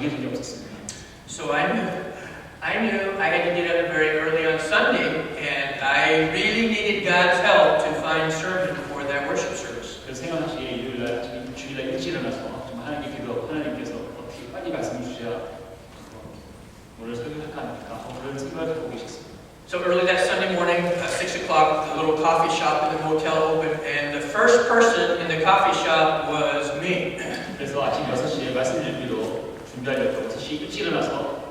정해진 게 없었습니다. So I knew I had to get up very early on Sunday, and I really needed God's help to find sermon for that worship service. 그래서 생각하시기에 일요일날 주일날 일찍 일어나서 좀 하나님께 기도, 하나님께서 어떻게 빨리 말씀을 주셔야 오늘 설교할까 합니까? 그런 생각을 갖고 계셨습니다. So early that Sunday morning, 6 o'clock, the little coffee shop in the motel opened, and the first person in the coffee shop was me. 그래서 아침 6시에 말씀 준비로 준비하려고 6시 일찍 일어나서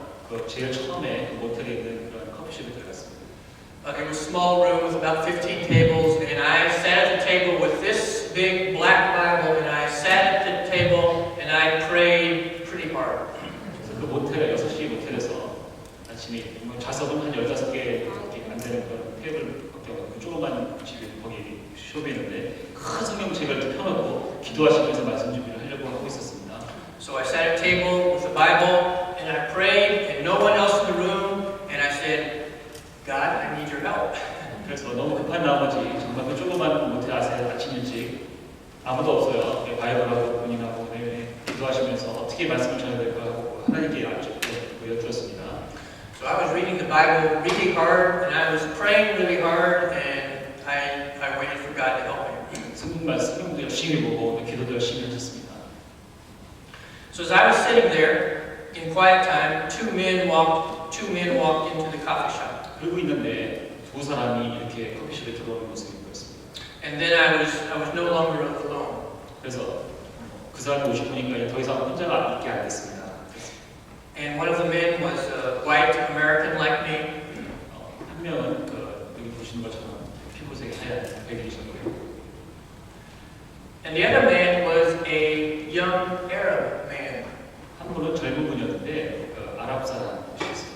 제일 처음에 그 모텔에 있는 그런 커피숍에 들어갔습니다. It was a small room with about 15 tables, and I sat at the table with this big black Bible, and I sat at the table and I prayed pretty hard. 그래서 그 모텔, 6시 모텔에서 아침에 좌석은 한 15개 이렇게 안 되는 그런 테이블밖에 없고 조그만 집에 거기 숍이 있는데 큰 성경책을 펴놓고 기도하시면서 말씀 준비를 하려고 하고 있었습니다. So I sat at a table with the Bible and I prayed, and no one else in the room, and I said, God, I need your help. 그래서 너무 급한 나머지 정말 그 조그만 모텔 아침 일찍 아무도 없어요. 바이블하고 본인하고 기도하시면서 어떻게 말씀을 전해야 될까 하고 하나님께 여쭈었습니다. So I was reading the Bible really hard, and I was praying really hard, and I waited for God to help me. 성경도 열심히 보고 기도도 열심히 하셨습니다. So as I was sitting there in quiet time, two men walked into the coffee shop. 그러고 있는데 두 사람이 이렇게 커피숍에 들어오는 모습이 보였습니다. And then I was no longer alone. 그래서 그 사람이 오시고 보니까 더 이상 혼자가 있게 안 됐습니다. And one of the men was a white American like me. 한 명은 여기 보시는 것처럼 피부색이 하얀 백인이셨고요. And the other man was a young Arab man. 한 분은 젊은 분이었는데 아랍 사람이셨어요.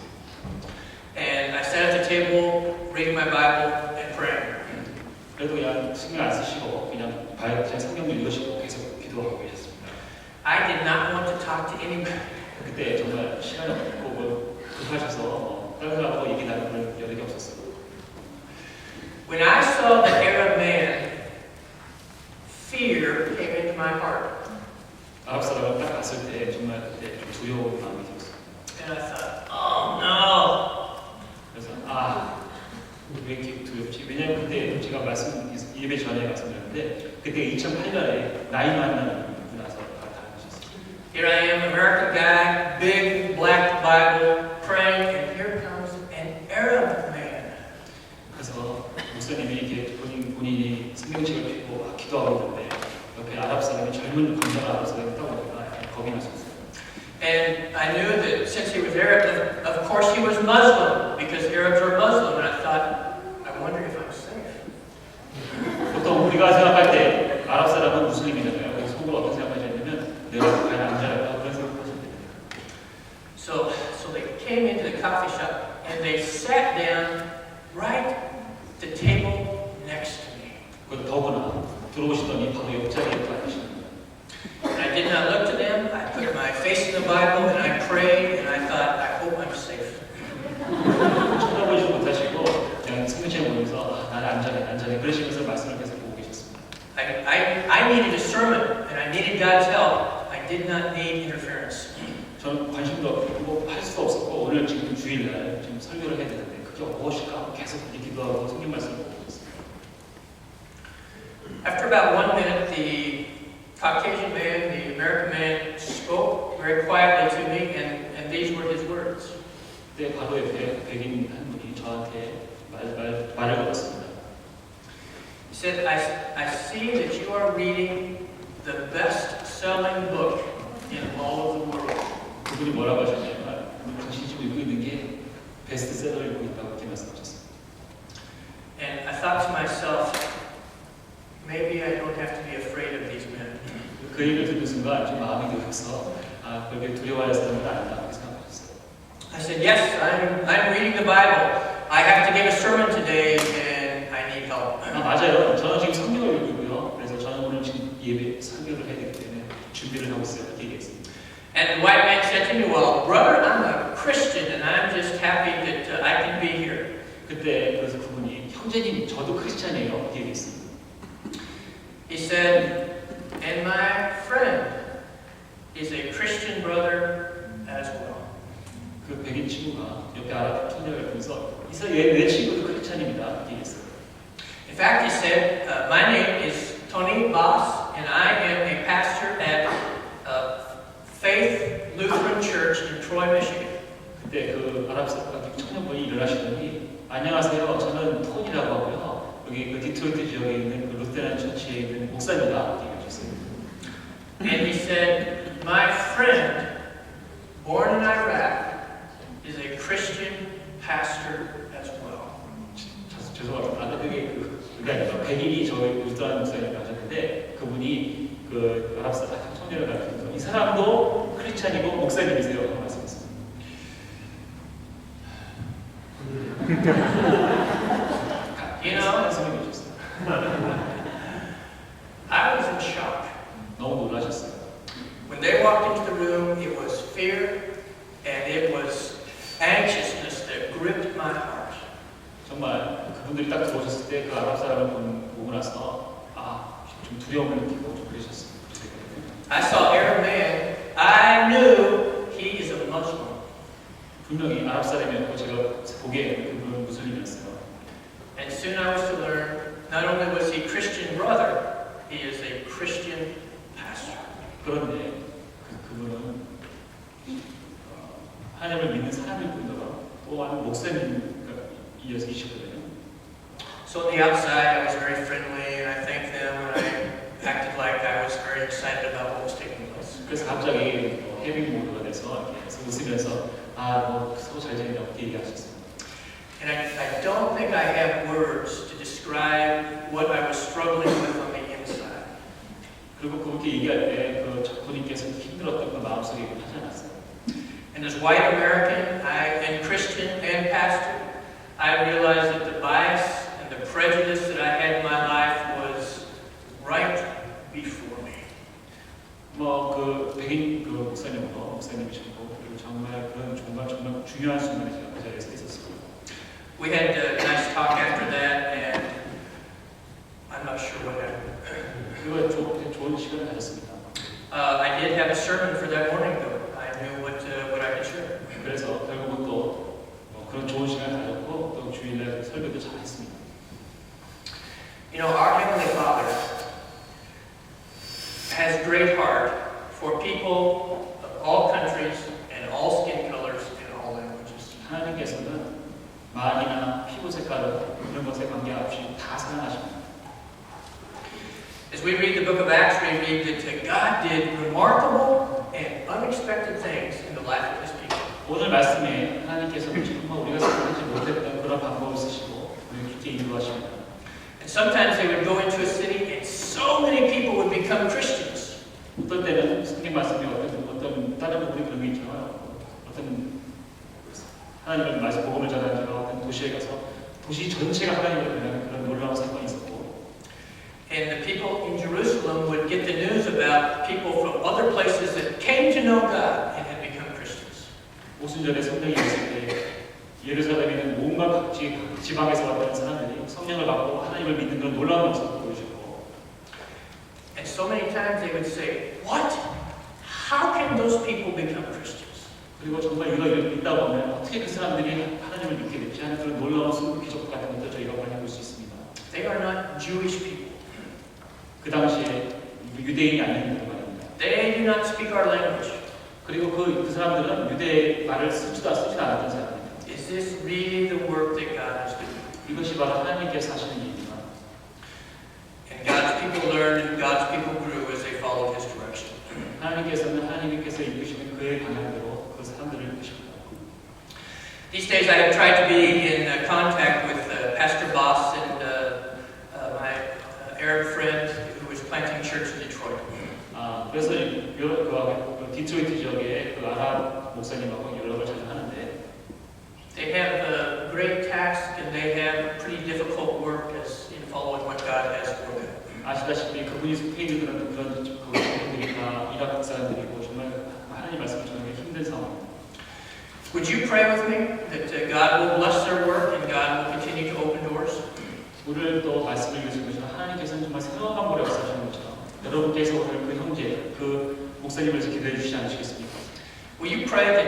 And I sat at the table reading my Bible and praying. 그래도 그냥 신경 안 쓰시고 그냥 성경을 읽으시고 계속 기도하고 계셨습니다. I did not want to talk to anybody. 그때 정말 시간이 없고 급하셔서 다른 사람하고 얘기 나눌 여력이 없었어요. When I saw the Arab man, fear came into my heart. 아랍 사람을 딱 봤을 때 정말 그때 좀 두려운 마음이 들었어요. And I thought, oh no. 그래서 왜 이렇게 두렵지? 왜냐면 그때 제가 예배 전에 말씀드렸는데 그때 2008년에 나이 만나는 분 나서 다 하셨어요. Here I am, American guy, big black Bible, praying, and here comes an Arab man. 그래서 목사님이 이렇게 본인이 성경책을 펴고 막 기도하고 있는데 옆에 아랍 사람이 젊은 건장한 아랍 사람이 딱 오니까 겁이 났었어요. And I knew that since he was Arab, of course he was Muslim, because Arabs are Muslim. And I thought, I wonder if I'm safe. 보통 우리가 생각할 때 아랍 사람은 무슬림이잖아요. 그래서 속으로 어떤 생각하셨냐면 내가 과연 안전할까 그런 생각을 하셨대요. So they came into the coffee shop and they sat down right at the table next to me. 더구나 들어오시더니 바로 옆자리에 앉으시는 거예요. I did not look to them. I put my face in the Bible and I prayed and I thought, I hope I'm safe. 쳐다보지 못하시고 그냥 성경책 보면서 나는 안전해 그러시면서 말씀을 계속 보고 계셨습니다. I needed a sermon and I needed God's help. I did not need interference. 저는 관심도 없고 할 수도 없었고 오늘 지금 주일날 지금 설교를 해야 되는데 그게 무엇일까 계속 기도하고 성경 말씀을 보고 있었습니다. After about 1 minute, the Caucasian man, the American man, spoke very quietly to me, and these were his words. 그때 바로 옆에 백인 한 분이 저한테 말을 걸었습니다. He said, I see that you are reading the best-selling book in all of the world. 그분이 뭐라고 하셨냐면 당신이 지금 읽고 있는 게 베스트셀러를 읽고 있다고 이렇게 말씀하셨습니다. And I thought to myself, maybe I don't have to be afraid of these men. 그 얘기를 듣는 순간 좀 마음이 놓여서 그렇게 두려워할 사람은 아니다 이렇게 생각하셨어요. I said, yes, I'm reading the Bible. I have to give a sermon today, and I need help. 맞아요. 저는 지금 성경을 읽고 있고요. 그래서 저는 오늘 지금 예배 설교를 해야 되기 때문에 준비를 하고 있어요. 이렇게 얘기했습니다. And the white man said to me, well, brother, I'm a Christian, and I'm just happy that I can be here. 그때 그래서 그분이 형제님 저도 크리스찬이에요. 이렇게 얘기했습니다. He said, and my friend is a Christian brother 있는 친구가 옆에 아랍 청년을 보면서 내 친구도 크리스찬입니다. 이렇게 얘기했어요. In fact, he said, my name is Tony Boss, and I am a pastor at Faith Lutheran Church in Troy, Michigan. 그때 그 아랍 청년분이 일어나시더니 안녕하세요. 저는 톤이라고 하고요. 여기 그 디트로이트 지역에 있는 그 루테란 처치에 있는 목사입니다. 이렇게 얘기하셨어요. And he said, my friend, born in Iraq, is a Christian pastor as well. 죄송합니다. 그게 그게 아니라 백인이 저희 루테란 목사님을 하셨는데 그분이 그 아랍 청년을 가르치면서 이 사람도 크리스찬이고 목사님이세요. 라고 말씀했습니다. You know, I was in shock. 너무 놀라셨어요. When they walked into the room, it was fear and it was anxiousness that gripped my heart. 정말 그분들이 딱 들어오셨을 때 그 아랍 사람을 보고 나서 좀 두려움을 느끼고 좀 그러셨어요. I saw Arab man. I knew he is a Muslim. 분명히 아랍 사람이었고 제가 보기에 그분은 무슬림이었어요. And soon I was to learn not only was he Christian brother, he is a Christian pastor. 그런데 그분은 하나님을 믿는 사람일 뿐더러 또한 목사님이셨거든요. So on the outside, I was very friendly, and I thanked them, and I acted like I was very excited about what was taking place. 그래서 갑자기 해빙 모드가 돼서 이렇게 웃으면서 서로 잘 지내냐고 이렇게 얘기하셨어요. And I don't think I have words to describe what I was struggling with on the inside. 그리고 그렇게 얘기할 때 그 본인께서 힘들었던 그 마음속에 하지 않았어요. And as white American, and Christian and pastor, I realized that the bias and the prejudice that I had in my life was right before me. 그 백인 그 목사님이셨고 그리고 정말 그런 정말 중요한 순간에 제가 그 자리에서 있었습니다. We had a nice talk after that, and I'm not sure what happened. 그리고 좋은 시간을 가졌습니다. I did have a sermon for that morning, though. I knew what I could share. 그래서 결국은 또 그런 좋은 시간을 가졌고 또 주일날 설교도 잘 했습니다. You know, our Heavenly Father has great heart for people of all countries and all skin colors and all languages. 하나님께서는 말이나 피부 색깔 이런 것에 관계없이 다 사랑하십니다. As we read the book of Acts, we read that God did remarkable and unexpected things in the life of His people. 오늘 말씀에 하나님께서는 정말 우리가 생각하지 못했던 그런 방법을 쓰시고 우리를 깊게 인도하십니다. And sometimes they would go into a city and so many people would become Christians. 어떤 때는 성경 말씀이 어떤 다른 부분이 그런 게 있잖아요. 어떤 하나님의 말씀 복음을 전하는 어떤 도시에 가서 도시 전체가 하나님을 변하는 그런 놀라운 사건이 있었고. And the people in Jerusalem would get the news about people from other places that came to know God and had become Christians. 오순절에 성령이 있을 때 예루살렘에 있는 온갖 각 지방에서 왔던 사람들이 성령을 받고 하나님을 믿는 그런 놀라운 모습을 보여주고. And so many times they would say, "What? How can those people become Christians?" 그리고 정말 이걸 믿다 보면 어떻게 그 사람들이 하나님을 믿게 됐지 하는 그런 놀라운 승부 기적 같은 것도 저희가 많이 볼 수 있습니다. They are not Jewish people. 그 당시에 유대인이 아닌 분들 말입니다. They do not speak our language. 그리고 그 사람들은 유대 말을 쓰지도 않았던 사람입니다. Is this really the work that God is doing? 이것이 바로 하나님께서 하시는 일입니다. And God's people learned and God's people grew as they followed His direction. 하나님께서 이끄시는 그의 방향대로 그 사람들을 이끄십니다. These days I have tried to be in contact with Pastor Boss and my Arab friend who was planting church in Detroit. 그래서 그 디트로이트 지역에 그 아랍 목사님하고 연락을 자주 하는데. They have a great task and they have pretty difficult work as in following what God has for them. 아시다시피 그분이 속해 있는 그런 그분들이 다 이라크 사람들이고 정말 하나님 말씀을 전하기 힘든 상황입니다. Would you pray with me that God will bless their work and God will continue to open doors? 오늘 또 말씀을 읽으신 것처럼 하나님께서는 정말 새로운 방법을 역사하시는 것처럼 여러분께서 오늘 그 형제, 그 목사님을 기도해 주시지 않으시겠습니까? Will you pray that